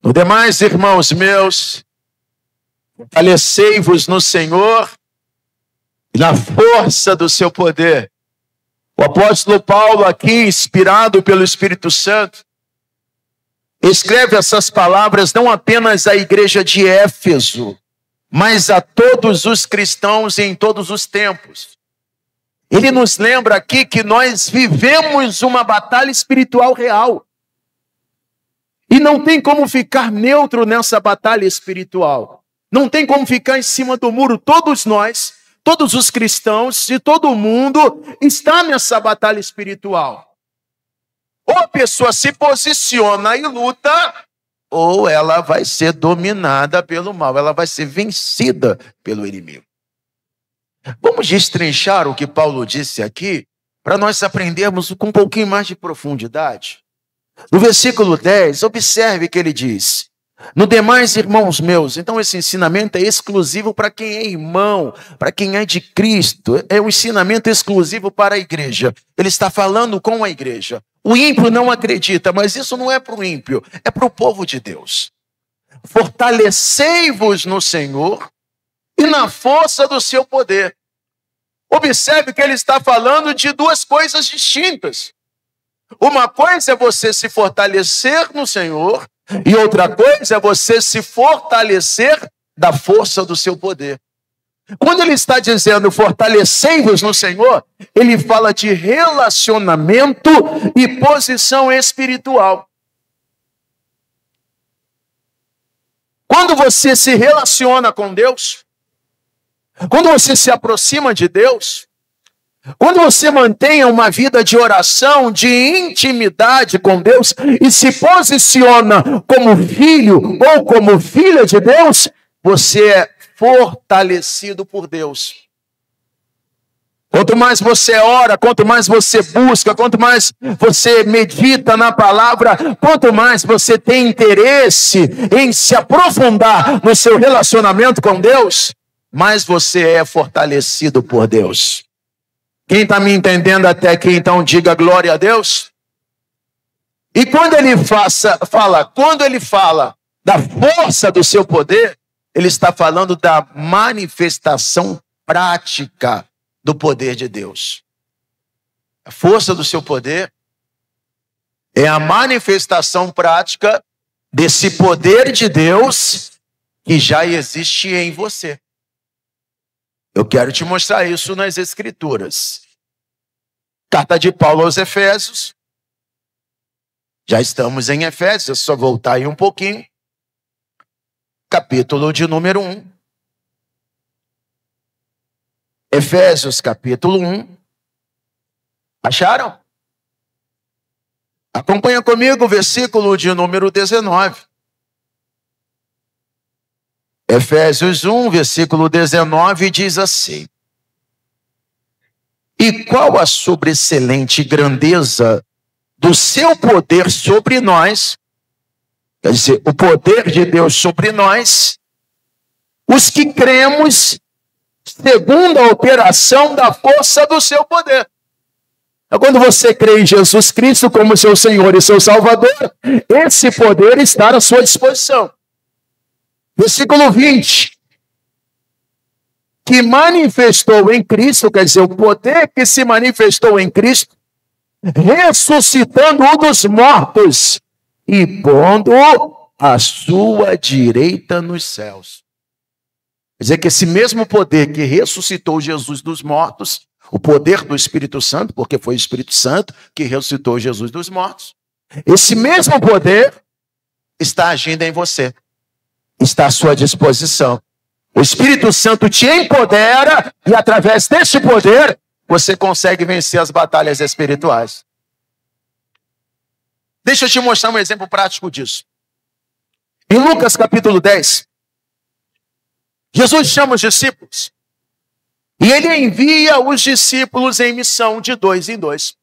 No demais, irmãos meus, fortalecei-vos no Senhor e na força do seu poder. O apóstolo Paulo, aqui, inspirado pelo Espírito Santo, escreve essas palavras não apenas à igreja de Éfeso, mas a todos os cristãos em todos os tempos. Ele nos lembra aqui que nós vivemos uma batalha espiritual real. E não tem como ficar neutro nessa batalha espiritual. Não tem como ficar em cima do muro. Todos nós, todos os cristãos e todo mundo está nessa batalha espiritual. Ou a pessoa se posiciona e luta, ou ela vai ser dominada pelo mal, ela vai ser vencida pelo inimigo. Vamos destrinchar o que Paulo disse aqui, para nós aprendermos com um pouquinho mais de profundidade. No versículo 10, observe que ele diz: no demais, irmãos meus. Então esse ensinamento é exclusivo para quem é irmão, para quem é de Cristo. É um ensinamento exclusivo para a igreja. Ele está falando com a igreja. O ímpio não acredita, mas isso não é para o ímpio, é para o povo de Deus. Fortalecei-vos no Senhor e na força do seu poder. Observe que ele está falando de duas coisas distintas. Uma coisa é você se fortalecer no Senhor, e outra coisa é você se fortalecer da força do seu poder. Quando ele está dizendo fortalecei-vos no Senhor, ele fala de relacionamento e posição espiritual. Quando você se relaciona com Deus, quando você se aproxima de Deus, quando você mantém uma vida de oração, de intimidade com Deus e se posiciona como filho ou como filha de Deus, você é fortalecido por Deus. Quanto mais você ora, quanto mais você busca, quanto mais você medita na palavra, quanto mais você tem interesse em se aprofundar no seu relacionamento com Deus, mais você é fortalecido por Deus. Quem está me entendendo até aqui, então diga glória a Deus. E quando ele fala da força do seu poder, ele está falando da manifestação prática do poder de Deus. A força do seu poder é a manifestação prática desse poder de Deus que já existe em você. Eu quero te mostrar isso nas Escrituras. Carta de Paulo aos Efésios. Já estamos em Efésios, é só voltar aí um pouquinho. Capítulo de número 1. Efésios, capítulo 1. Acharam? Acompanha comigo o versículo de número 19. Efésios 1, versículo 19, diz assim: e qual a sobreexcelente grandeza do seu poder sobre nós, quer dizer, o poder de Deus sobre nós, os que cremos segundo a operação da força do seu poder. Então, quando você crê em Jesus Cristo como seu Senhor e seu Salvador, esse poder está à sua disposição. Versículo 20. Que manifestou em Cristo, quer dizer, o poder que se manifestou em Cristo, ressuscitando-o dos mortos e pondo-o à sua direita nos céus. Quer dizer que esse mesmo poder que ressuscitou Jesus dos mortos, o poder do Espírito Santo, porque foi o Espírito Santo que ressuscitou Jesus dos mortos, esse mesmo poder está agindo em você. Está à sua disposição. O Espírito Santo te empodera e através deste poder você consegue vencer as batalhas espirituais. Deixa eu te mostrar um exemplo prático disso. Em Lucas capítulo 10, Jesus chama os discípulos e ele envia os discípulos em missão de 2 em 2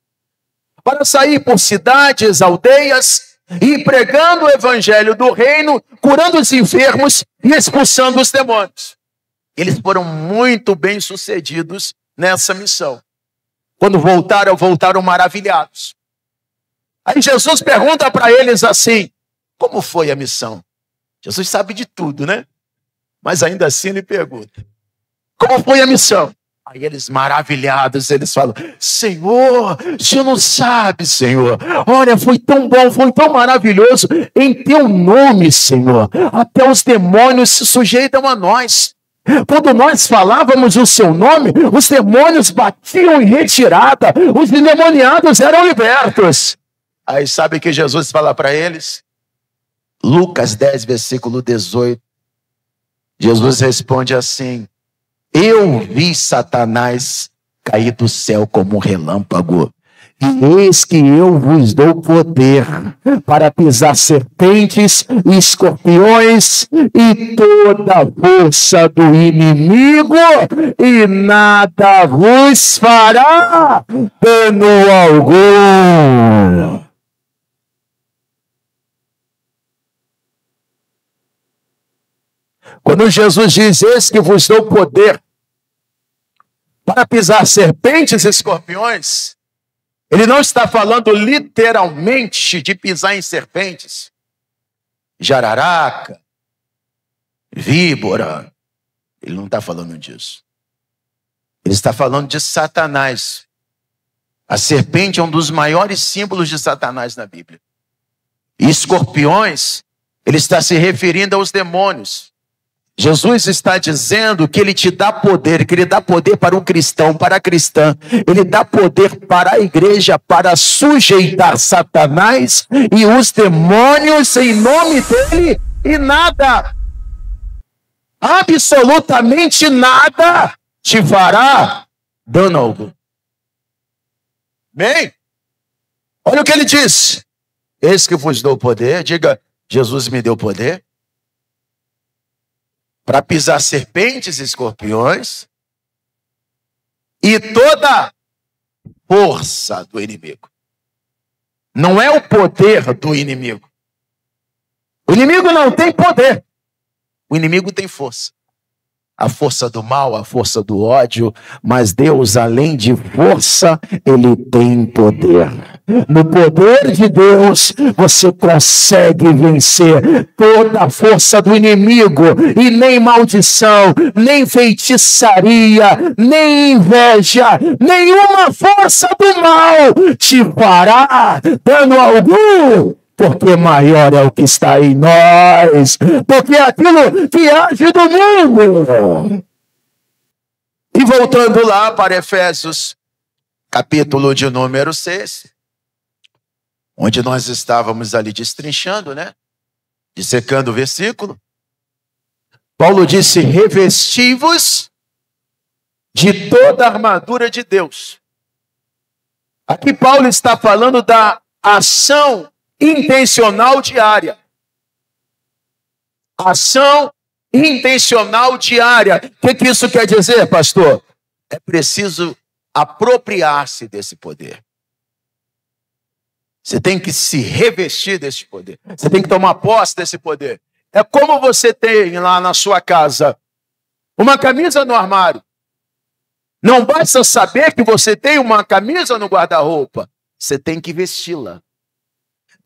para sair por cidades, aldeias, e pregando o evangelho do reino, curando os enfermos e expulsando os demônios. Eles foram muito bem sucedidos nessa missão. Quando voltaram maravilhados. Aí Jesus pergunta para eles assim: como foi a missão? Jesus sabe de tudo, né? Mas ainda assim ele pergunta: como foi a missão? Aí eles, maravilhados, eles falam: Senhor, o Senhor não sabe, Senhor. Olha, foi tão bom, foi tão maravilhoso. Em teu nome, Senhor, até os demônios se sujeitam a nós. Quando nós falávamos o seu nome, os demônios batiam em retirada, os endemoniados eram libertos. Aí sabe o que Jesus fala para eles? Lucas 10, versículo 18. Jesus responde assim: eu vi Satanás cair do céu como um relâmpago. E eis que eu vos dou poder para pisar serpentes e escorpiões e toda a força do inimigo, e nada vos fará dano algum. Quando Jesus diz: eis que vos dou poder para pisar serpentes e escorpiões, ele não está falando literalmente de pisar em serpentes, jararaca, víbora. Ele não está falando disso. Ele está falando de Satanás. A serpente é um dos maiores símbolos de Satanás na Bíblia. E escorpiões, ele está se referindo aos demônios. Jesus está dizendo que ele te dá poder, que ele dá poder para um cristão, para a cristã. Ele dá poder para a igreja, para sujeitar Satanás e os demônios em nome dele, e nada, absolutamente nada, te fará dano algum. Bem, olha o que ele diz: eis que vos dou poder. Diga: Jesus me deu poder para pisar serpentes e escorpiões e toda força do inimigo. Não é o poder do inimigo. O inimigo não tem poder. O inimigo tem força. A força do mal, a força do ódio, mas Deus, além de força, ele tem poder. No poder de Deus, você consegue vencer toda a força do inimigo, e nem maldição, nem feitiçaria, nem inveja, nenhuma força do mal te fará dano algum. Porque maior é o que está em nós, porque é aquilo que age do mundo. E voltando lá para Efésios, capítulo de número 6, onde nós estávamos ali destrinchando, né? Dissecando o versículo. Paulo disse: revesti-vos de toda a armadura de Deus. Aqui Paulo está falando da ação intencional diária. Ação intencional diária. O que isso quer dizer, pastor? É preciso apropriar-se desse poder. Você tem que se revestir desse poder. Você tem que tomar posse desse poder. É como você tem lá na sua casa uma camisa no armário. Não basta saber que você tem uma camisa no guarda-roupa. Você tem que vesti-la.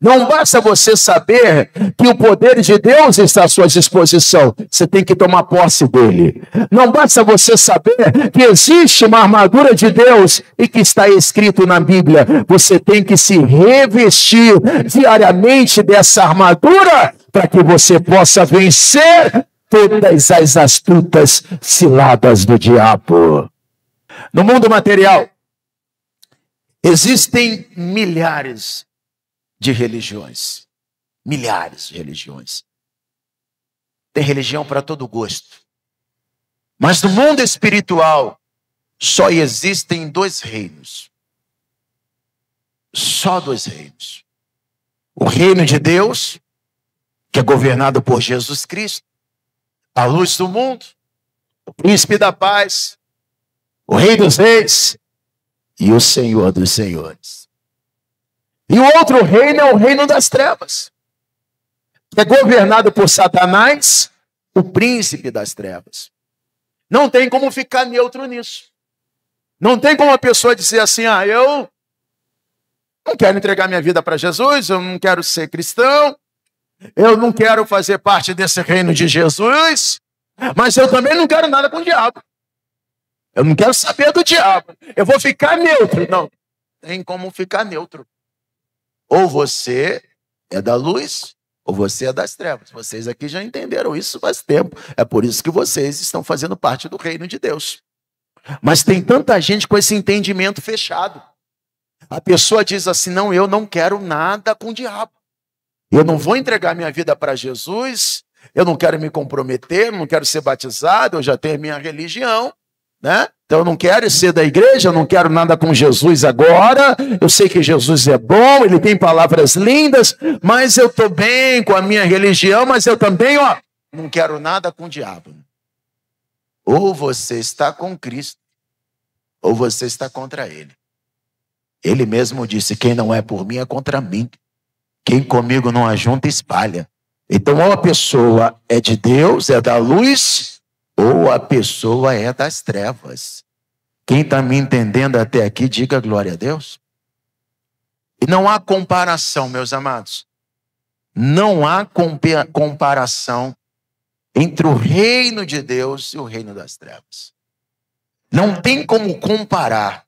Não basta você saber que o poder de Deus está à sua disposição. Você tem que tomar posse dele. Não basta você saber que existe uma armadura de Deus e que está escrito na Bíblia. Você tem que se revestir diariamente dessa armadura para que você possa vencer todas as astutas ciladas do diabo. No mundo material, existem milhares de religiões. Milhares de religiões. Tem religião para todo gosto. Mas no mundo espiritual, só existem dois reinos. Só dois reinos. O reino de Deus, que é governado por Jesus Cristo, a luz do mundo, o príncipe da paz, o rei dos reis e o Senhor dos senhores. E o outro reino é o reino das trevas, que é governado por Satanás, o príncipe das trevas. Não tem como ficar neutro nisso. Não tem como a pessoa dizer assim: eu não quero entregar minha vida para Jesus, eu não quero ser cristão, Eu não quero fazer parte desse reino de Jesus, mas eu também não quero nada com o diabo. Eu não quero saber do diabo. Eu vou ficar neutro. Não, tem como ficar neutro. Ou você é da luz, ou você é das trevas. Vocês aqui já entenderam isso faz tempo. É por isso que vocês estão fazendo parte do reino de Deus. Mas tem tanta gente com esse entendimento fechado. A pessoa diz assim, não, eu não quero nada com o diabo. Eu não vou entregar minha vida para Jesus, eu não quero me comprometer, não quero ser batizado, eu já tenho minha religião, né? Então eu não quero ser da igreja, eu não quero nada com Jesus agora. Eu sei que Jesus é bom, ele tem palavras lindas, mas eu estou bem com a minha religião, mas eu também, não quero nada com o diabo. Ou você está com Cristo, ou você está contra ele. Ele mesmo disse, quem não é por mim é contra mim. Quem comigo não ajunta, espalha. Então, ou a pessoa é de Deus, é da luz, ou a pessoa é das trevas. Quem está me entendendo até aqui, diga glória a Deus. E não há comparação, meus amados. Não há comparação entre o reino de Deus e o reino das trevas. Não tem como comparar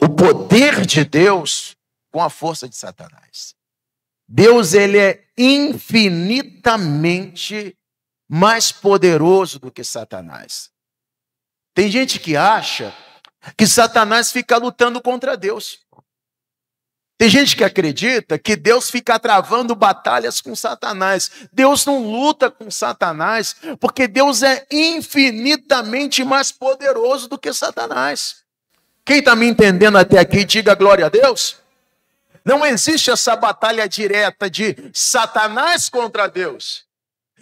o poder de Deus com a força de Satanás. Deus, ele é infinitamente mais poderoso do que Satanás. Tem gente que acha que Satanás fica lutando contra Deus. Tem gente que acredita que Deus fica travando batalhas com Satanás. Deus não luta com Satanás, porque Deus é infinitamente mais poderoso do que Satanás. Quem está me entendendo até aqui, diga glória a Deus. Não existe essa batalha direta de Satanás contra Deus.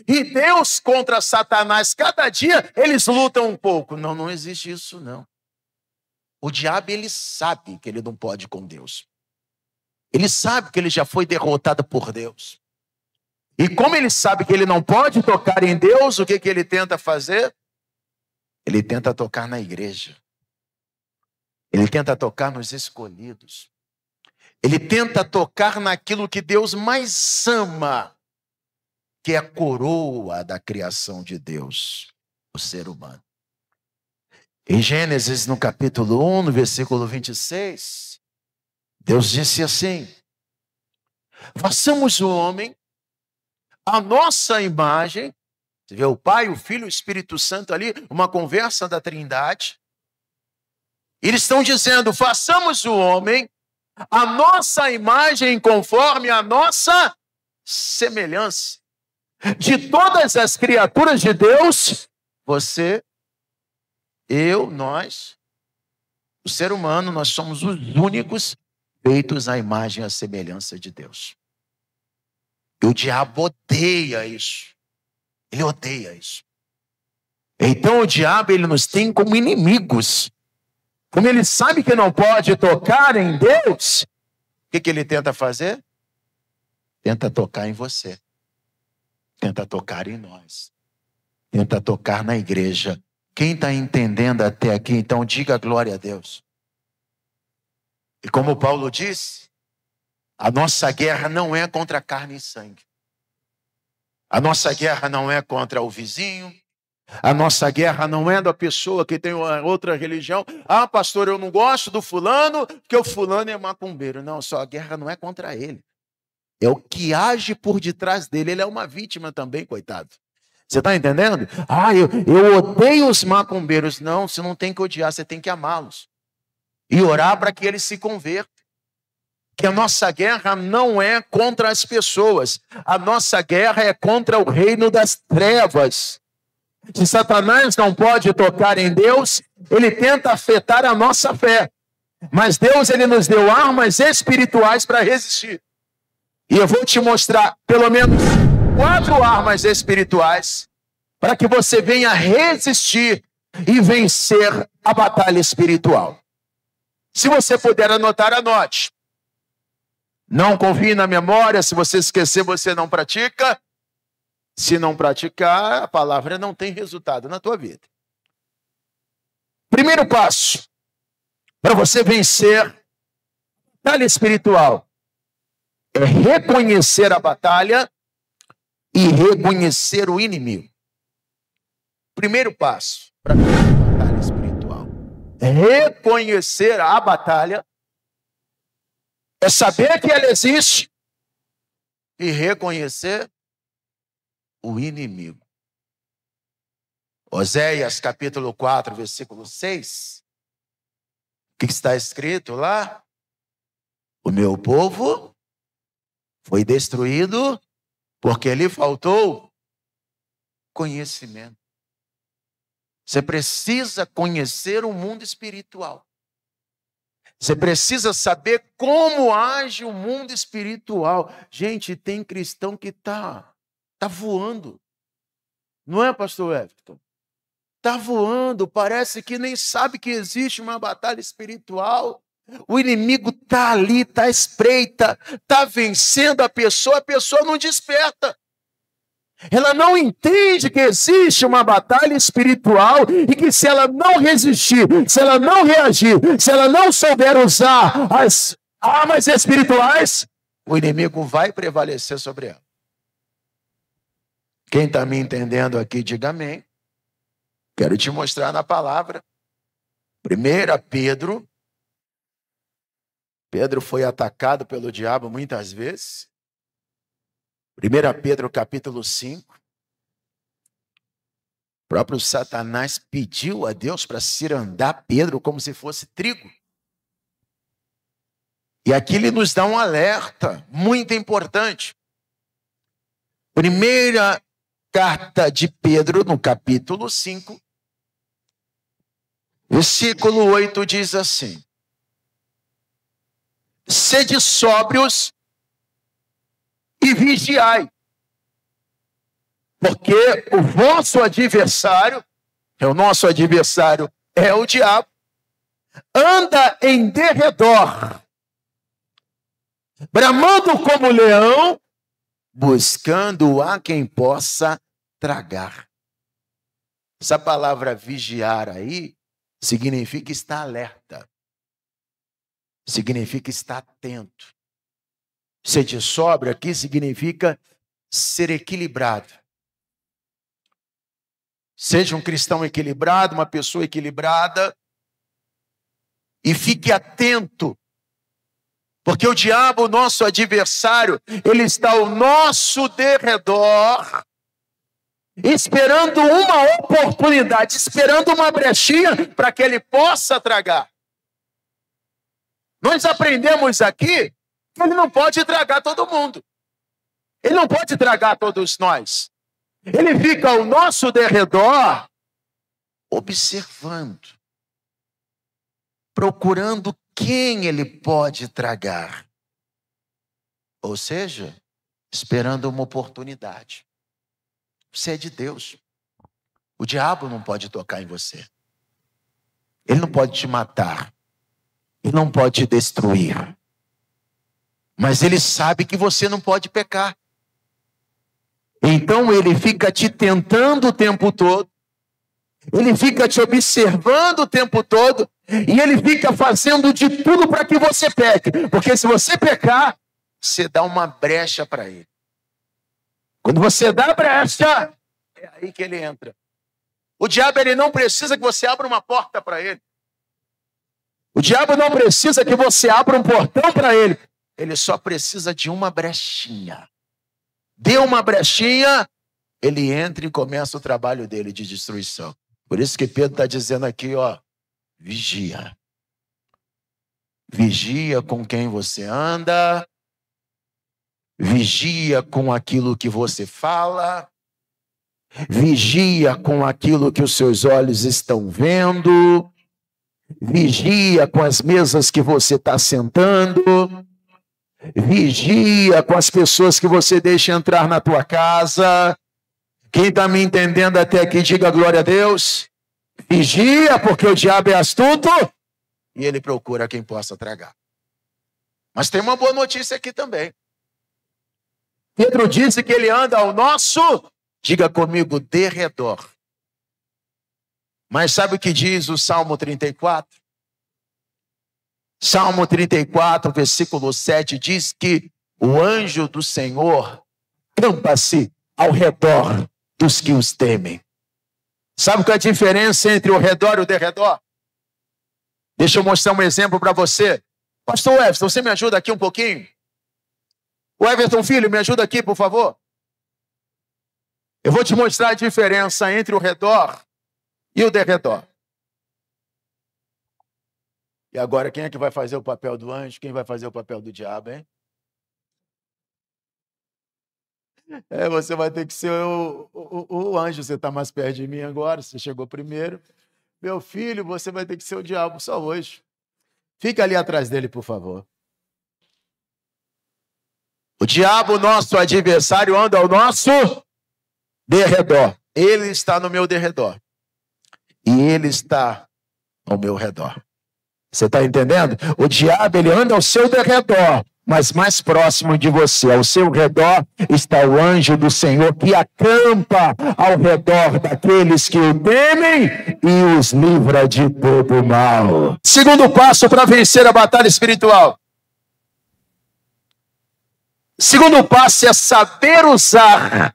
E Deus contra Satanás. Cada dia eles lutam um pouco. Não, não existe isso, não. O diabo, ele sabe que ele não pode com Deus. Ele sabe que ele já foi derrotado por Deus. E como ele sabe que ele não pode tocar em Deus, o que ele tenta fazer? Ele tenta tocar na igreja. Ele tenta tocar nos escolhidos. Ele tenta tocar naquilo que Deus mais ama, que é a coroa da criação de Deus, o ser humano. Em Gênesis, no capítulo 1, no versículo 26, Deus disse assim: façamos o homem à nossa imagem. Você vê o Pai, o Filho e o Espírito Santo ali, uma conversa da Trindade. Eles estão dizendo, façamos o homem a nossa imagem conforme a nossa semelhança. De todas as criaturas de Deus, você, eu, nós, o ser humano, nós somos os únicos feitos à imagem e à semelhança de Deus. E o diabo odeia isso. Ele odeia isso. Então o diabo, ele nos tem como inimigos. Como ele sabe que não pode tocar em Deus, o que ele tenta fazer? Tenta tocar em você. Tenta tocar em nós. Tenta tocar na igreja. Quem está entendendo até aqui, então diga glória a Deus. E como Paulo disse, a nossa guerra não é contra carne e sangue. A nossa guerra não é contra o vizinho. A nossa guerra não é da pessoa que tem outra religião. Ah, pastor, eu não gosto do fulano, porque o fulano é macumbeiro. Não, só a guerra não é contra ele. É o que age por detrás dele. Ele é uma vítima também, coitado. Você está entendendo? Ah, eu odeio os macumbeiros. Não, você não tem que odiar, você tem que amá-los. E orar para que eles se convertam. Que a nossa guerra não é contra as pessoas. A nossa guerra é contra o reino das trevas. Se Satanás não pode tocar em Deus, ele tenta afetar a nossa fé. Mas Deus, ele nos deu armas espirituais para resistir. E eu vou te mostrar pelo menos 4 armas espirituais para que você venha resistir e vencer a batalha espiritual. Se você puder anotar, anote. Não confie na memória, se você esquecer, você não pratica. Se não praticar, a palavra não tem resultado na tua vida. Primeiro passo para você vencer a batalha espiritual é reconhecer a batalha e reconhecer o inimigo. Primeiro passo para vencer a batalha espiritual. Reconhecer a batalha é saber que ela existe e reconhecer o inimigo. Oséias capítulo 4, versículo 6. O que está escrito lá? O meu povo foi destruído porque lhe faltou conhecimento. Você precisa conhecer o mundo espiritual. Você precisa saber como age o mundo espiritual. Gente, tem cristão que tá voando. Não é, pastor Everton? Está voando, parece que nem sabe que existe uma batalha espiritual. O inimigo está ali, está à espreita, está vencendo a pessoa não desperta. Ela não entende que existe uma batalha espiritual e que se ela não resistir, se ela não reagir, se ela não souber usar as armas espirituais, o inimigo vai prevalecer sobre ela. Quem está me entendendo aqui, diga amém. Quero te mostrar na palavra. 1 Pedro. Pedro foi atacado pelo diabo muitas vezes. 1 Pedro capítulo 5. O próprio Satanás pediu a Deus para cirandar Pedro como se fosse trigo. E aqui ele nos dá um alerta muito importante. Primeira carta de Pedro, no capítulo 5. Versículo 8 diz assim: sede sóbrios e vigiai, porque o vosso adversário, o nosso adversário é o diabo, anda em derredor, bramando como leão, buscando a quem possa tragar. Essa palavra vigiar aí significa estar alerta. Significa estar atento. Ser de sóbrio aqui significa ser equilibrado. Seja um cristão equilibrado, uma pessoa equilibrada, e fique atento, porque o diabo, nosso adversário, ele está ao nosso derredor, esperando uma oportunidade, esperando uma brechinha para que ele possa tragar. Nós aprendemos aqui que ele não pode tragar todo mundo. Ele não pode tragar todos nós. Ele fica ao nosso derredor, observando, procurando quem ele pode tragar. Ou seja, esperando uma oportunidade. Você é de Deus. O diabo não pode tocar em você. Ele não pode te matar. Ele não pode te destruir. Mas ele sabe que você não pode pecar. Então ele fica te tentando o tempo todo. Ele fica te observando o tempo todo. E ele fica fazendo de tudo para que você peque. Porque se você pecar, você dá uma brecha para ele. Quando você dá brecha, é aí que ele entra. O diabo, ele não precisa que você abra uma porta para ele. O diabo não precisa que você abra um portão para ele. Ele só precisa de uma brechinha. Deu uma brechinha, ele entra e começa o trabalho dele de destruição. Por isso que Pedro está dizendo aqui, ó, vigia. Vigia com quem você anda. Vigia com aquilo que você fala. Vigia com aquilo que os seus olhos estão vendo. Vigia com as mesas que você está sentando. Vigia com as pessoas que você deixa entrar na tua casa. Quem está me entendendo até aqui, diga glória a Deus. Vigia, porque o diabo é astuto e ele procura quem possa tragar. Mas tem uma boa notícia aqui também. Pedro disse que ele anda ao nosso, diga comigo, derredor. Mas sabe o que diz o Salmo 34? Salmo 34, versículo 7, diz que o anjo do Senhor campa-se ao redor dos que os temem. Sabe qual é a diferença entre o redor e o derredor? Deixa eu mostrar um exemplo para você. Pastor Everton, você me ajuda aqui um pouquinho? O Everton, filho, me ajuda aqui, por favor. Eu vou te mostrar a diferença entre o redor e o derredor. E agora, quem é que vai fazer o papel do anjo? Quem vai fazer o papel do diabo, hein? Você vai ter que ser o anjo. Você está mais perto de mim agora, você chegou primeiro. Meu filho, você vai ter que ser o diabo só hoje. Fica ali atrás dele, por favor. O diabo, nosso adversário, anda ao nosso derredor. Ele está no meu derredor. E ele está ao meu redor. Você está entendendo? O diabo, ele anda ao seu derredor, mas mais próximo de você. Ao seu redor está o anjo do Senhor que acampa ao redor daqueles que o temem e os livra de todo mal. Segundo passo para vencer a batalha espiritual. Segundo passo é saber usar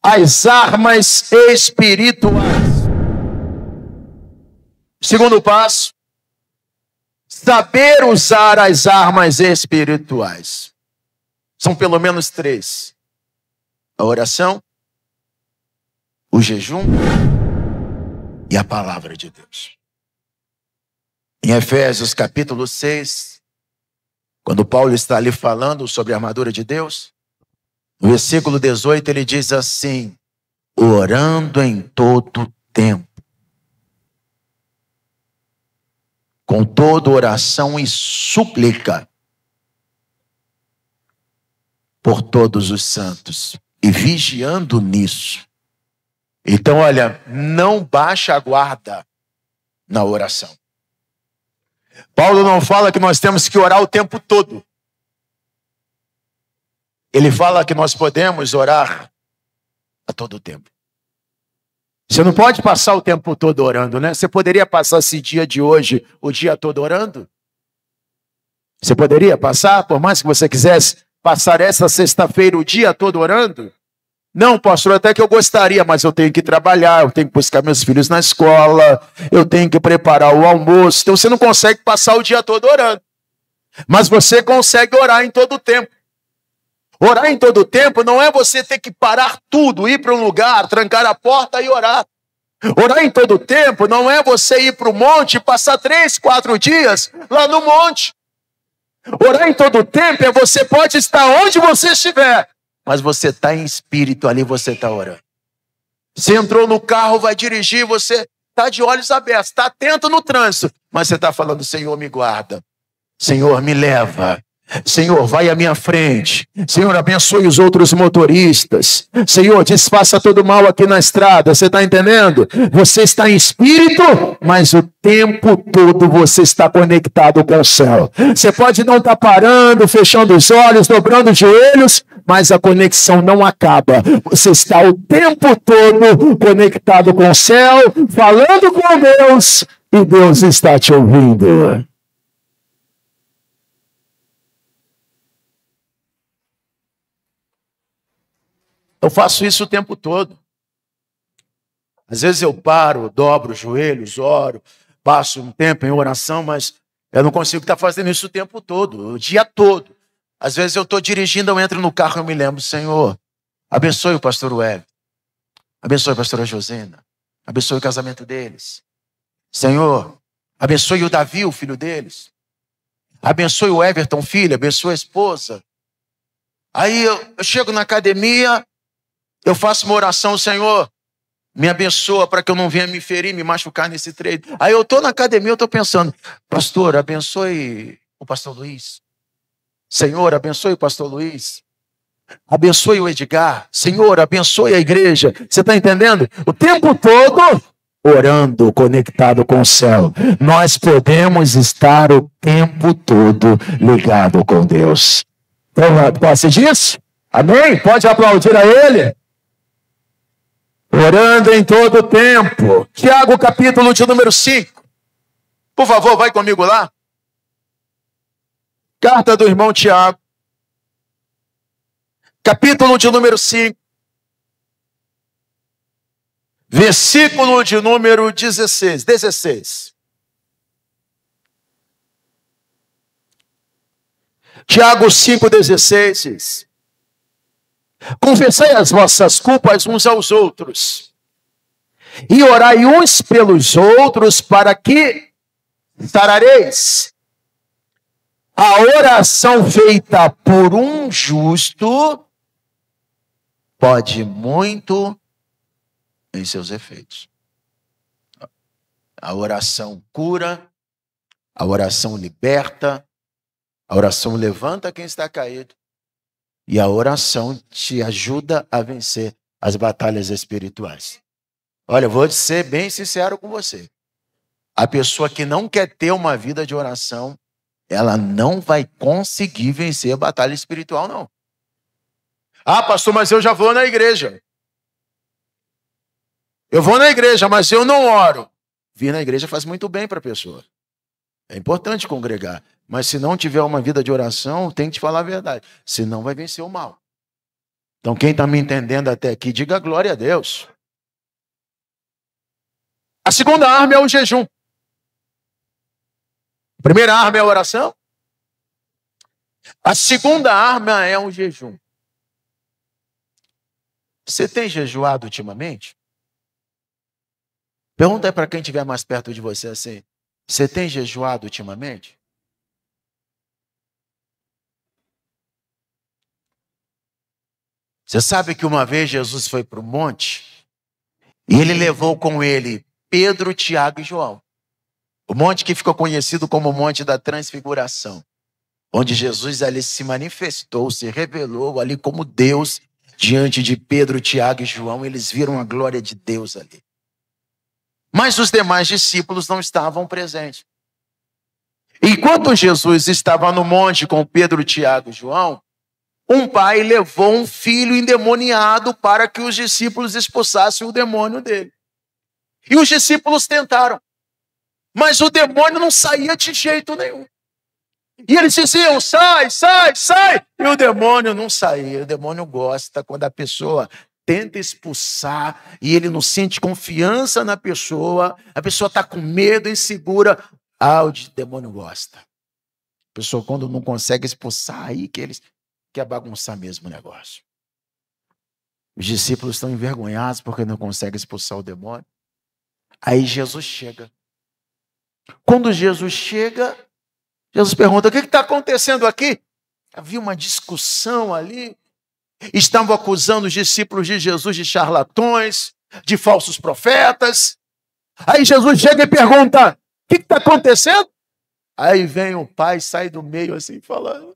as armas espirituais. Segundo passo, saber usar as armas espirituais. São pelo menos 3. A oração, o jejum e a palavra de Deus. Em Efésios capítulo 6, quando Paulo está ali falando sobre a armadura de Deus, no versículo 18 ele diz assim: orando em todo tempo, com toda oração e súplica por todos os santos, e vigiando nisso. Então, olha, não baixa a guarda na oração. Paulo não fala que nós temos que orar o tempo todo. Ele fala que nós podemos orar a todo tempo. Você não pode passar o tempo todo orando, né? Você poderia passar esse dia de hoje, o dia todo orando? Você poderia passar, por mais que você quisesse, passar essa sexta-feira o dia todo orando? Não, pastor, até que eu gostaria, mas eu tenho que trabalhar, eu tenho que buscar meus filhos na escola, eu tenho que preparar o almoço. Então você não consegue passar o dia todo orando. Mas você consegue orar em todo o tempo. Orar em todo o tempo não é você ter que parar tudo, ir para um lugar, trancar a porta e orar. Orar em todo o tempo não é você ir para o monte e passar 3, 4 dias lá no monte. Orar em todo o tempo é você pode estar onde você estiver, mas você está em espírito ali, você está orando. Você entrou no carro, vai dirigir, você está de olhos abertos, está atento no trânsito, mas você está falando: Senhor, me guarda. Senhor, me leva. Senhor, vai à minha frente. Senhor, abençoe os outros motoristas. Senhor, desfaça todo mal aqui na estrada. Você está entendendo? Você está em espírito, mas o tempo todo você está conectado com o céu. Você pode não estar parando, fechando os olhos, dobrando os joelhos, mas a conexão não acaba. Você está o tempo todo conectado com o céu, falando com Deus, e Deus está te ouvindo. Eu faço isso o tempo todo. Às vezes eu paro, dobro os joelhos, oro, passo um tempo em oração, mas eu não consigo estar fazendo isso o tempo todo, o dia todo. Às vezes eu estou dirigindo, eu entro no carro e eu me lembro: Senhor, abençoe o pastor Web, abençoe a pastora Josena, abençoe o casamento deles. Senhor, abençoe o Davi, o filho deles. Abençoe o Everton, filho, abençoe a esposa. Aí eu chego na academia, eu faço uma oração: Senhor, me abençoa para que eu não venha me ferir, me machucar nesse treino. Aí eu estou na academia, eu estou pensando: pastor, abençoe o pastor Luiz. Senhor, abençoe o pastor Luiz. Abençoe o Edgar. Senhor, abençoe a igreja. Você está entendendo? O tempo todo orando, conectado com o céu. Nós podemos estar o tempo todo ligado com Deus. Toma posse disso? Amém? Pode aplaudir a Ele. Orando em todo o tempo. Tiago, capítulo de número 5. Por favor, vai comigo lá. Carta do irmão Tiago. Capítulo de número 5. versículo de número 16. Tiago 5,16 diz: confessai as vossas culpas uns aos outros, e orai uns pelos outros, para que sarareis. A oração feita por um justo pode muito em seus efeitos. A oração cura, a oração liberta, a oração levanta quem está caído, e a oração te ajuda a vencer as batalhas espirituais. Olha, eu vou ser bem sincero com você. A pessoa que não quer ter uma vida de oração, ela não vai conseguir vencer a batalha espiritual, não. Ah, pastor, mas eu já vou na igreja. Eu vou na igreja, mas eu não oro. Vir na igreja faz muito bem para a pessoa. É importante congregar. Mas se não tiver uma vida de oração, tem que te falar a verdade. Senão vai vencer o mal. Então quem está me entendendo até aqui, diga glória a Deus. A segunda arma é o jejum. A primeira arma é a oração. A segunda arma é o jejum. Você tem jejuado ultimamente? Pergunta aí para quem estiver mais perto de você assim. Você tem jejuado ultimamente? Você sabe que uma vez Jesus foi para o monte e ele levou com ele Pedro, Tiago e João. O monte que ficou conhecido como o Monte da Transfiguração, onde Jesus ali se manifestou, se revelou ali como Deus diante de Pedro, Tiago e João. Eles viram a glória de Deus ali. Mas os demais discípulos não estavam presentes. Enquanto Jesus estava no monte com Pedro, Tiago e João, um pai levou um filho endemoniado para que os discípulos expulsassem o demônio dele. E os discípulos tentaram, mas o demônio não saía de jeito nenhum. E eles diziam, sai, sai, sai. E o demônio não saía. O demônio gosta quando a pessoa tenta expulsar e ele não sente confiança na pessoa. A pessoa está com medo, insegura. O demônio gosta. A pessoa quando não consegue expulsar, aí que eles quer bagunçar mesmo o negócio. Os discípulos estão envergonhados porque não conseguem expulsar o demônio. Aí Jesus chega. Quando Jesus chega, Jesus pergunta, o que está acontecendo aqui? Havia uma discussão ali. Estavam acusando os discípulos de Jesus de charlatões, de falsos profetas. Aí Jesus chega e pergunta, o que está acontecendo? Aí vem o pai, sai do meio assim, falando,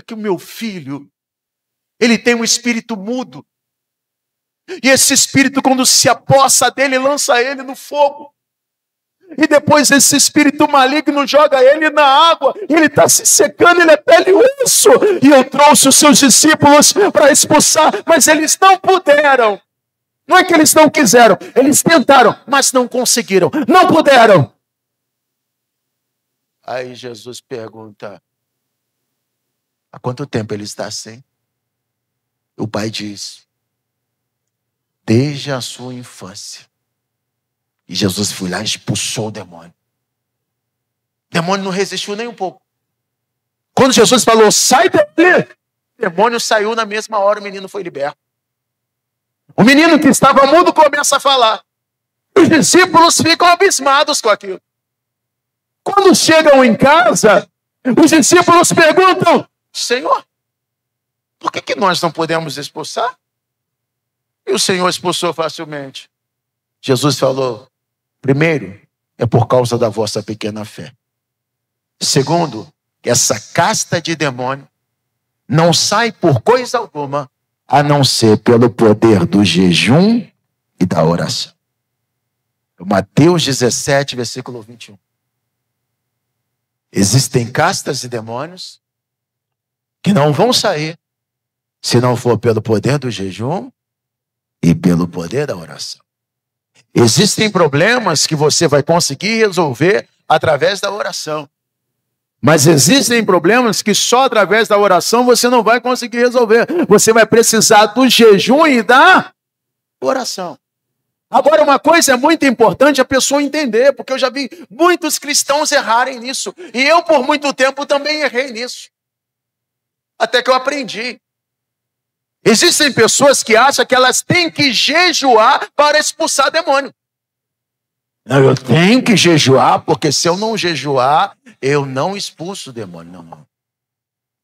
que o meu filho, ele tem um espírito mudo. E esse espírito, quando se apossa dele, lança ele no fogo. E depois esse espírito maligno joga ele na água. Ele está se secando, ele é pele e osso. E eu trouxe os seus discípulos para expulsar, mas eles não puderam. Não é que eles não quiseram, eles tentaram, mas não conseguiram. Não puderam. Aí Jesus pergunta, há quanto tempo ele está assim? O pai diz, desde a sua infância. E Jesus foi lá e expulsou o demônio. O demônio não resistiu nem um pouco. Quando Jesus falou, sai dele, o demônio saiu na mesma hora, o menino foi liberto. O menino que estava mudo começa a falar. Os discípulos ficam abismados com aquilo. Quando chegam em casa, os discípulos perguntam, Senhor, por que nós não podemos expulsar? E o Senhor expulsou facilmente. Jesus falou, primeiro, é por causa da vossa pequena fé. Segundo, essa casta de demônio não sai por coisa alguma, a não ser pelo poder do jejum e da oração. Mateus 17, versículo 21. Existem castas de demônios que não vão sair se não for pelo poder do jejum e pelo poder da oração. Existem problemas que você vai conseguir resolver através da oração. Mas existem problemas que só através da oração você não vai conseguir resolver. Você vai precisar do jejum e da oração. Agora, uma coisa é muito importante a pessoa entender, porque eu já vi muitos cristãos errarem nisso. E eu, por muito tempo, também errei nisso. Até que eu aprendi. Existem pessoas que acham que elas têm que jejuar para expulsar demônio. Não, eu tenho que jejuar, porque se eu não jejuar, eu não expulso o demônio. Não, não.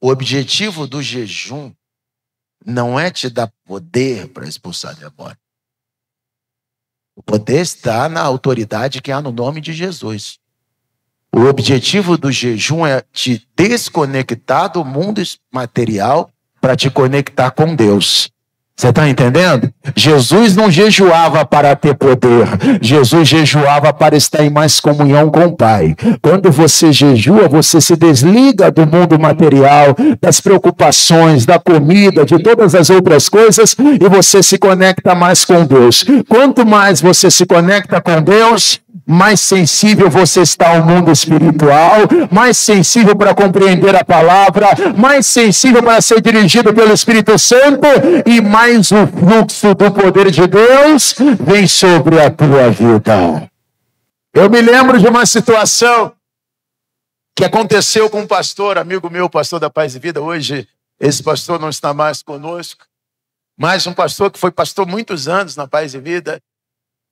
O objetivo do jejum não é te dar poder para expulsar demônio. O poder está na autoridade que há no nome de Jesus. O objetivo do jejum é te desconectar do mundo material para te conectar com Deus. Você está entendendo? Jesus não jejuava para ter poder. Jesus jejuava para estar em mais comunhão com o Pai. Quando você jejua, você se desliga do mundo material, das preocupações, da comida, de todas as outras coisas, e você se conecta mais com Deus. Quanto mais você se conecta com Deus, mais sensível você está ao mundo espiritual, mais sensível para compreender a palavra, mais sensível para ser dirigido pelo Espírito Santo, e mais o fluxo do poder de Deus vem sobre a tua vida. Eu me lembro de uma situação que aconteceu com um pastor, amigo meu, pastor da Paz e Vida. Hoje esse pastor não está mais conosco, mas um pastor que foi pastor muitos anos na Paz e Vida.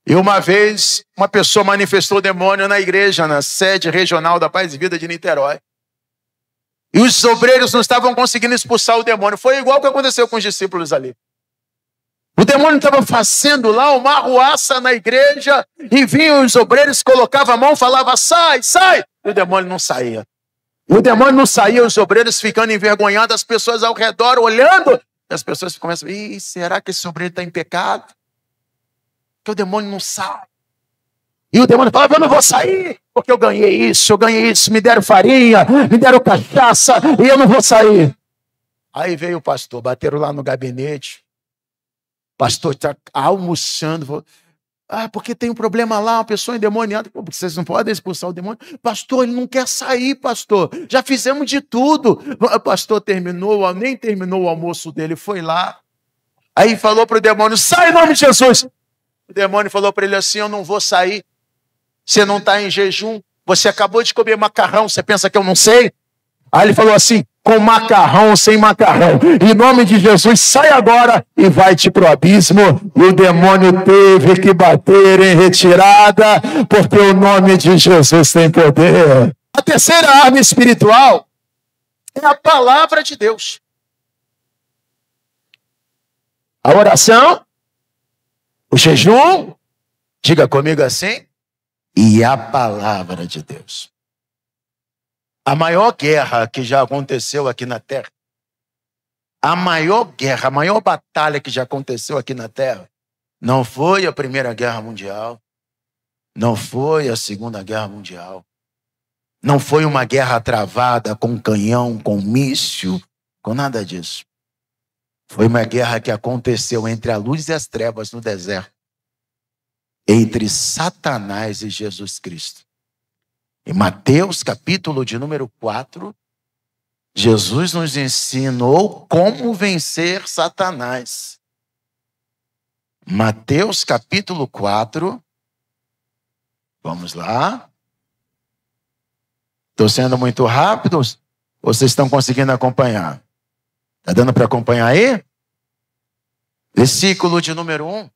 E uma vez, uma pessoa manifestou o demônio na igreja, na sede regional da Paz e Vida de Niterói. E os obreiros não estavam conseguindo expulsar o demônio. Foi igual o que aconteceu com os discípulos ali. O demônio estava fazendo lá uma arruaça na igreja, e vinham os obreiros, colocavam a mão, falavam, sai, sai! E o demônio não saía. O demônio não saía, os obreiros ficando envergonhados, as pessoas ao redor olhando. E as pessoas começam, será que esse obreiro está em pecado? Que o demônio não sai. E o demônio falava, eu não vou sair, porque eu ganhei isso, me deram farinha, me deram cachaça, e eu não vou sair. Aí veio o pastor, bateram lá no gabinete, o pastor está almoçando, porque tem um problema lá, uma pessoa endemoniada, porque vocês não podem expulsar o demônio. Pastor, ele não quer sair, pastor, já fizemos de tudo. O pastor nem terminou o almoço dele, foi lá, aí falou para o demônio, sai em nome de Jesus. O demônio falou para ele assim, eu não vou sair. Você não está em jejum. Você acabou de comer macarrão. Você pensa que eu não sei? Aí ele falou assim, com macarrão, sem macarrão. Em nome de Jesus, sai agora e vai-te para o abismo. E o demônio teve que bater em retirada, porque o nome de Jesus tem poder. A terceira arma espiritual é a palavra de Deus. A oração, o jejum, diga comigo assim, e a palavra de Deus. A maior guerra que já aconteceu aqui na Terra, a maior guerra, a maior batalha que já aconteceu aqui na Terra, não foi a Primeira Guerra Mundial, não foi a Segunda Guerra Mundial, não foi uma guerra travada com canhão, com míssil, com nada disso. Foi uma guerra que aconteceu entre a luz e as trevas no deserto, entre Satanás e Jesus Cristo. Em Mateus, capítulo de número 4, Jesus nos ensinou como vencer Satanás. Mateus, capítulo 4, vamos lá. Estou sendo muito rápido? Ou vocês estão conseguindo acompanhar? Está dando para acompanhar aí? Versículo de número 1.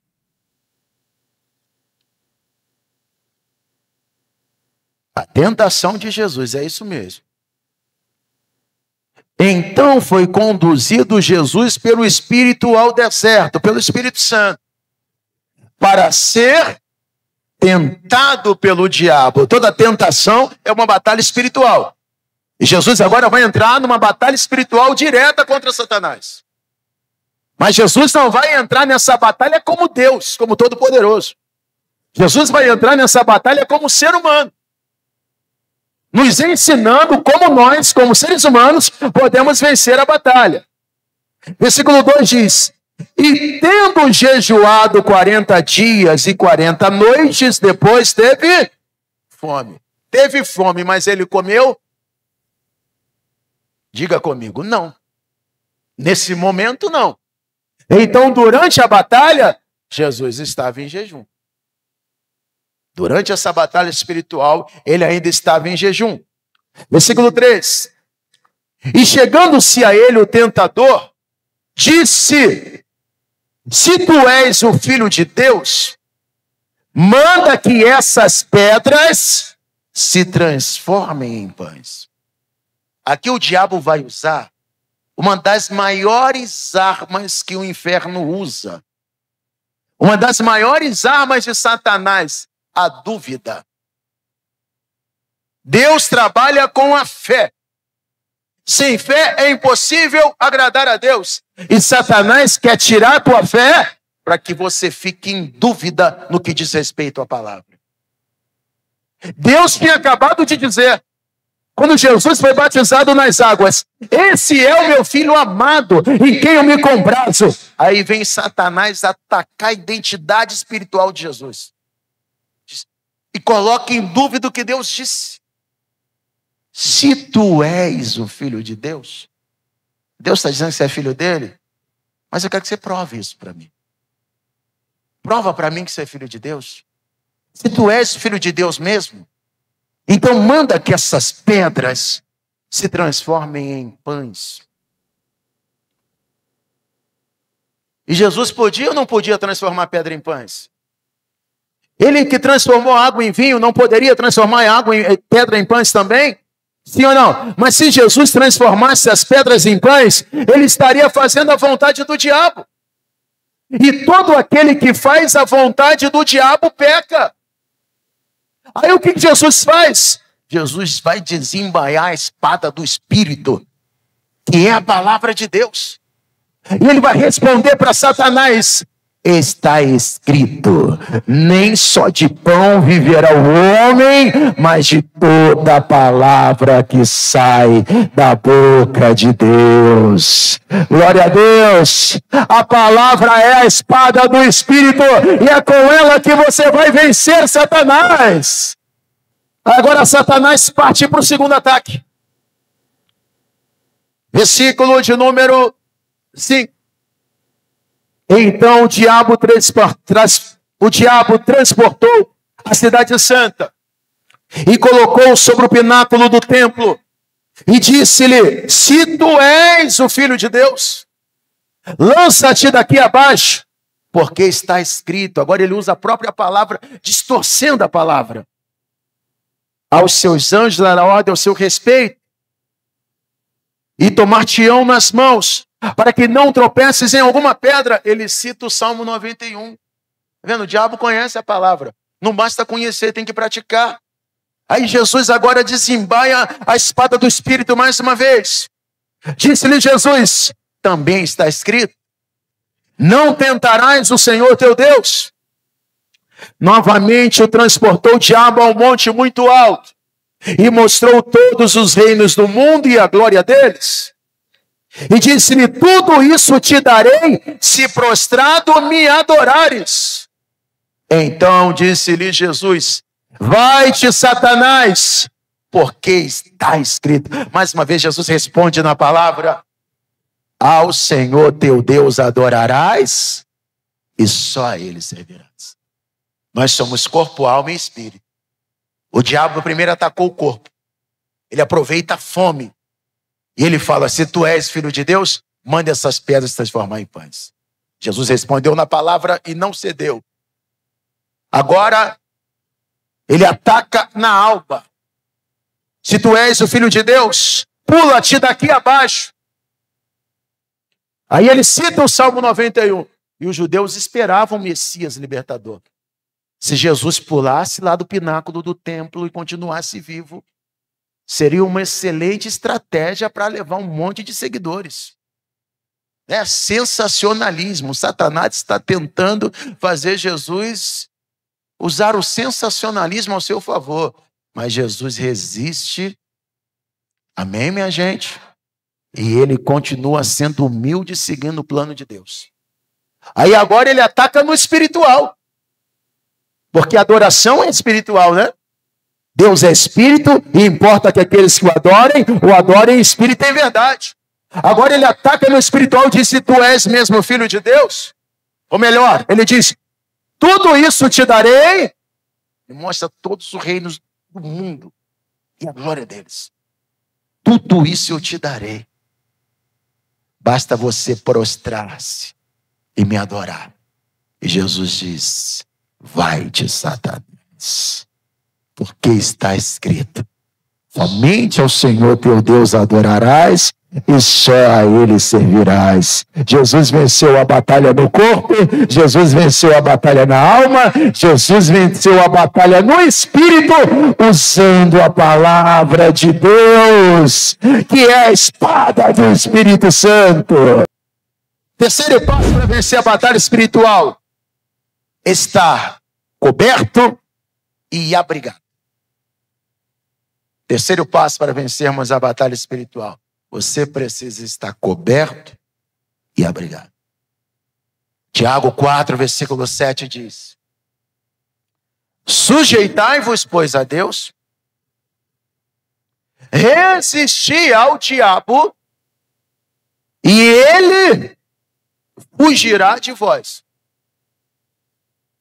A tentação de Jesus, é isso mesmo. Então foi conduzido Jesus pelo Espírito ao deserto, pelo Espírito Santo, para ser tentado pelo diabo. Toda tentação é uma batalha espiritual. E Jesus agora vai entrar numa batalha espiritual direta contra Satanás. Mas Jesus não vai entrar nessa batalha como Deus, como Todo-Poderoso. Jesus vai entrar nessa batalha como ser humano, nos ensinando como nós, como seres humanos, podemos vencer a batalha. Versículo 2 diz, e tendo jejuado 40 dias e 40 noites, depois teve fome. Teve fome, mas ele comeu? Diga comigo, não. Nesse momento, não. Então, durante a batalha, Jesus estava em jejum. Durante essa batalha espiritual, ele ainda estava em jejum. Versículo 3. E chegando-se a ele o tentador, disse: se tu és o Filho de Deus, manda que essas pedras se transformem em pães. Aqui o diabo vai usar uma das maiores armas que o inferno usa. Uma das maiores armas de Satanás, a dúvida. Deus trabalha com a fé. Sem fé é impossível agradar a Deus. E Satanás quer tirar a tua fé para que você fique em dúvida no que diz respeito à palavra. Deus tinha acabado de dizer, quando Jesus foi batizado nas águas: esse é o meu filho amado, em quem eu me comprazo. Aí vem Satanás atacar a identidade espiritual de Jesus. E coloca em dúvida o que Deus disse. Se tu és o Filho de Deus, Deus está dizendo que você é filho dele, mas eu quero que você prove isso para mim. Prova para mim que você é filho de Deus. Se tu és filho de Deus mesmo, então manda que essas pedras se transformem em pães. E Jesus podia ou não podia transformar pedra em pães? Ele que transformou água em vinho, não poderia transformar pedra em pães também? Sim ou não? Mas se Jesus transformasse as pedras em pães, ele estaria fazendo a vontade do diabo. E todo aquele que faz a vontade do diabo peca. Aí o que Jesus faz? Jesus vai desembaiar a espada do Espírito, que é a palavra de Deus. E ele vai responder para Satanás: está escrito, nem só de pão viverá o homem, mas de toda a palavra que sai da boca de Deus. Glória a Deus. A palavra é a espada do Espírito, e é com ela que você vai vencer Satanás. Agora Satanás parte para o segundo ataque. Versículo de número 5. Então o diabo transportou a cidade santa e colocou sobre o pináculo do templo e disse-lhe: se tu és o Filho de Deus, lança-te daqui abaixo, porque está escrito. Agora ele usa a própria palavra, distorcendo a palavra. Aos seus anjos dará ordem ao seu respeito e tomar-te-ão nas mãos, para que não tropeces em alguma pedra. Ele cita o Salmo 91. Tá vendo? O diabo conhece a palavra. Não basta conhecer, tem que praticar. Aí Jesus agora desembaia a espada do Espírito mais uma vez. Disse-lhe Jesus: também está escrito, não tentarás o Senhor teu Deus. Novamente o transportou o diabo ao monte muito alto e mostrou todos os reinos do mundo e a glória deles. E disse-lhe: tudo isso te darei, se prostrado me adorares. Então disse-lhe Jesus: vai-te, Satanás, porque está escrito. Mais uma vez Jesus responde na palavra: ao Senhor teu Deus adorarás, e só a Ele servirás. Nós somos corpo, alma e espírito. O diabo primeiro atacou o corpo. Ele aproveita a fome. E ele fala: se tu és filho de Deus, manda essas pedras se transformar em pães. Jesus respondeu na palavra e não cedeu. Agora, ele ataca na alma. Se tu és o Filho de Deus, pula-te daqui abaixo. Aí ele cita o Salmo 91. E os judeus esperavam o Messias libertador. Se Jesus pulasse lá do pináculo do templo e continuasse vivo, seria uma excelente estratégia para levar um monte de seguidores. É sensacionalismo. Satanás está tentando fazer Jesus usar o sensacionalismo ao seu favor. Mas Jesus resiste. Amém, minha gente? E ele continua sendo humilde, seguindo o plano de Deus. Aí agora ele ataca no espiritual. Porque a adoração é espiritual, né? Deus é espírito e importa que aqueles que o adorem em espírito e em verdade. Agora ele ataca no espiritual e diz: se tu és mesmo filho de Deus, ou melhor, ele diz: tudo isso te darei, Me mostra todos os reinos do mundo e a glória deles. Tudo isso eu te darei. Basta você prostrar-se e me adorar. E Jesus diz: vai-te, Satanás, porque está escrito: somente ao Senhor teu Deus adorarás e só a Ele servirás. Jesus venceu a batalha no corpo, Jesus venceu a batalha na alma, Jesus venceu a batalha no espírito, usando a palavra de Deus, que é a espada do Espírito Santo. Terceiro passo para vencer a batalha espiritual: estar coberto e abrigado. Terceiro passo para vencermos a batalha espiritual: você precisa estar coberto e abrigado. Tiago 4, versículo 7 diz: sujeitai-vos, pois, a Deus, resisti ao diabo, e ele fugirá de vós.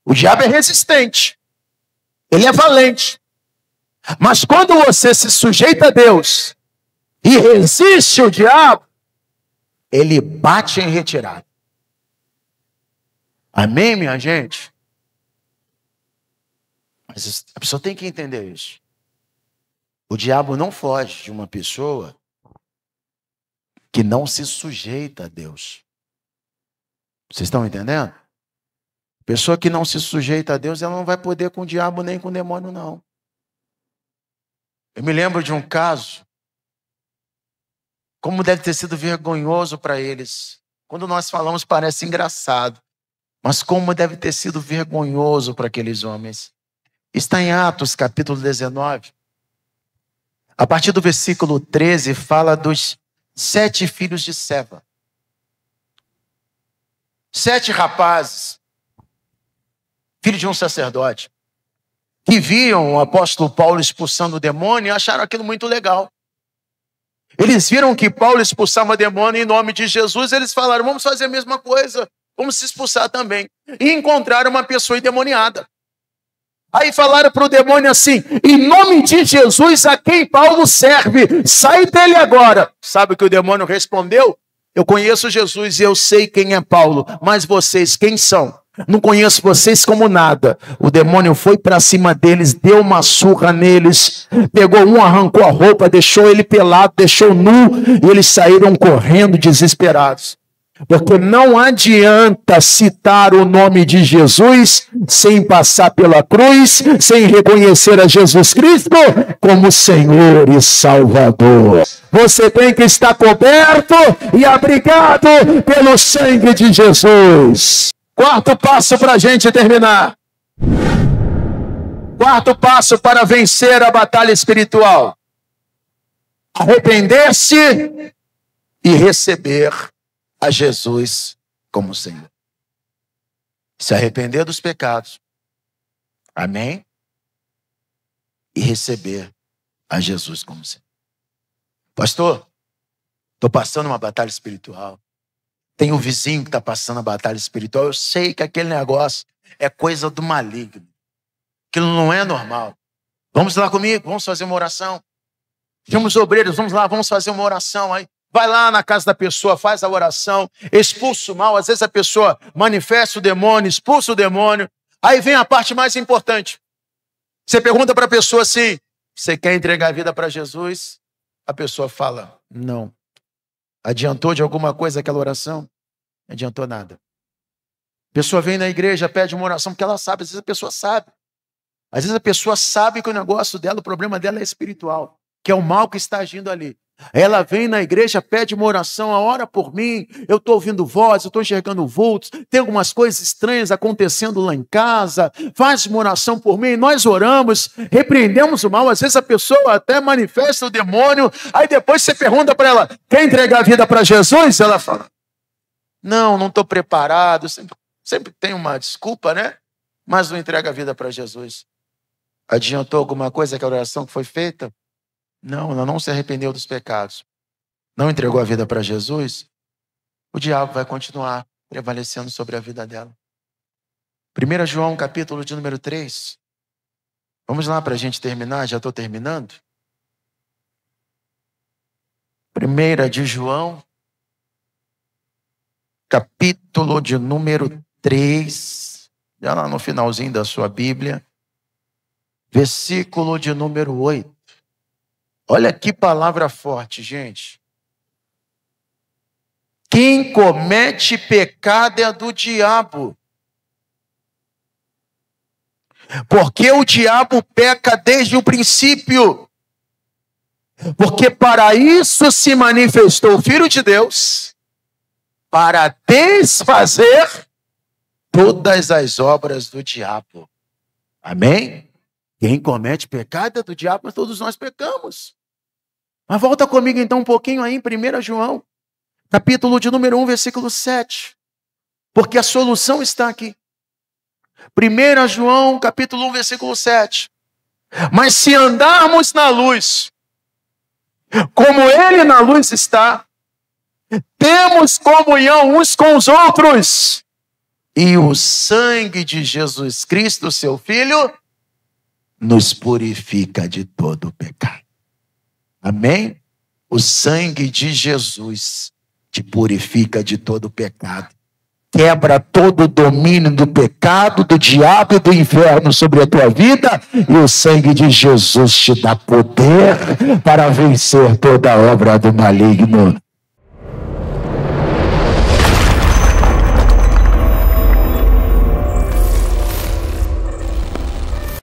O diabo é resistente, ele é valente. Mas quando você se sujeita a Deus e resiste ao diabo, ele bate em retirada. Amém, minha gente? Mas a pessoa tem que entender isso. O diabo não foge de uma pessoa que não se sujeita a Deus. Vocês estão entendendo? Pessoa que não se sujeita a Deus, ela não vai poder com o diabo nem com o demônio, não. Eu me lembro de um caso, como deve ter sido vergonhoso para eles. Quando nós falamos parece engraçado, mas como deve ter sido vergonhoso para aqueles homens. Está em Atos capítulo 19. A partir do versículo 13 fala dos 7 filhos de Seva. 7 rapazes, filhos de um sacerdote, que viam o apóstolo Paulo expulsando o demônio e acharam aquilo muito legal. Eles viram que Paulo expulsava demônio em nome de Jesus, eles falaram: vamos fazer a mesma coisa, vamos se expulsar também. E encontraram uma pessoa endemoniada. Aí falaram para o demônio assim: em nome de Jesus a quem Paulo serve, sai dele agora. Sabe o que o demônio respondeu? Eu conheço Jesus e eu sei quem é Paulo, mas vocês quem são? Não conheço vocês como nada. O demônio foi para cima deles, deu uma surra neles, pegou um, arrancou a roupa, deixou ele pelado, deixou nu, e eles saíram correndo desesperados. Porque não adianta citar o nome de Jesus sem passar pela cruz, sem reconhecer a Jesus Cristo como Senhor e Salvador. Você tem que estar coberto e abrigado pelo sangue de Jesus. Quarto passo para a gente terminar. Quarto passo para vencer a batalha espiritual: arrepender-se e receber a Jesus como Senhor. Se arrepender dos pecados. Amém? E receber a Jesus como Senhor. Pastor, estou passando uma batalha espiritual. Tem um vizinho que está passando a batalha espiritual. Eu sei que aquele negócio é coisa do maligno. Aquilo não é normal. Vamos lá comigo, vamos fazer uma oração. Chama os obreiros, vamos lá, vamos fazer uma oração aí. Vai lá na casa da pessoa, faz a oração, expulsa o mal. Às vezes a pessoa manifesta o demônio, expulsa o demônio. Aí vem a parte mais importante. Você pergunta para a pessoa assim: você quer entregar a vida para Jesus? A pessoa fala: não. Adiantou de alguma coisa aquela oração? Não adiantou nada. A pessoa vem na igreja, pede uma oração porque ela sabe. Às vezes a pessoa sabe. Às vezes a pessoa sabe que o negócio dela, o problema dela é espiritual, que é o mal que está agindo ali. Ela vem na igreja, pede uma oração: ora por mim, eu estou ouvindo voz, eu estou enxergando vultos, tem algumas coisas estranhas acontecendo lá em casa, faz uma oração por mim. Nós oramos, repreendemos o mal. Às vezes a pessoa até manifesta o demônio, aí depois você pergunta para ela: quer entregar a vida para Jesus? Ela fala: não estou preparado. Sempre tem uma desculpa, né? Mas não entrega a vida para Jesus. Adiantou alguma coisa aquela oração que foi feita? Não, ela não se arrependeu dos pecados. Não entregou a vida para Jesus. O diabo vai continuar prevalecendo sobre a vida dela. 1 João, capítulo de número 3. Vamos lá para a gente terminar, já estou terminando. 1 de João, capítulo de número 3, já lá no finalzinho da sua Bíblia, versículo de número 8. Olha que palavra forte, gente. Quem comete pecado é do diabo. Porque o diabo peca desde o princípio. Porque para isso se manifestou o Filho de Deus, para desfazer todas as obras do diabo. Amém? Quem comete pecado é do diabo, mas todos nós pecamos. Mas volta comigo então um pouquinho aí em 1 João, capítulo de número 1, versículo 7. Porque a solução está aqui. 1 João, capítulo 1, versículo 7. Mas se andarmos na luz, como Ele na luz está, temos comunhão uns com os outros. E o sangue de Jesus Cristo, seu Filho, nos purifica de todo o pecado. Amém? O sangue de Jesus te purifica de todo o pecado. Quebra todo o domínio do pecado, do diabo e do inferno sobre a tua vida. E o sangue de Jesus te dá poder para vencer toda obra do maligno.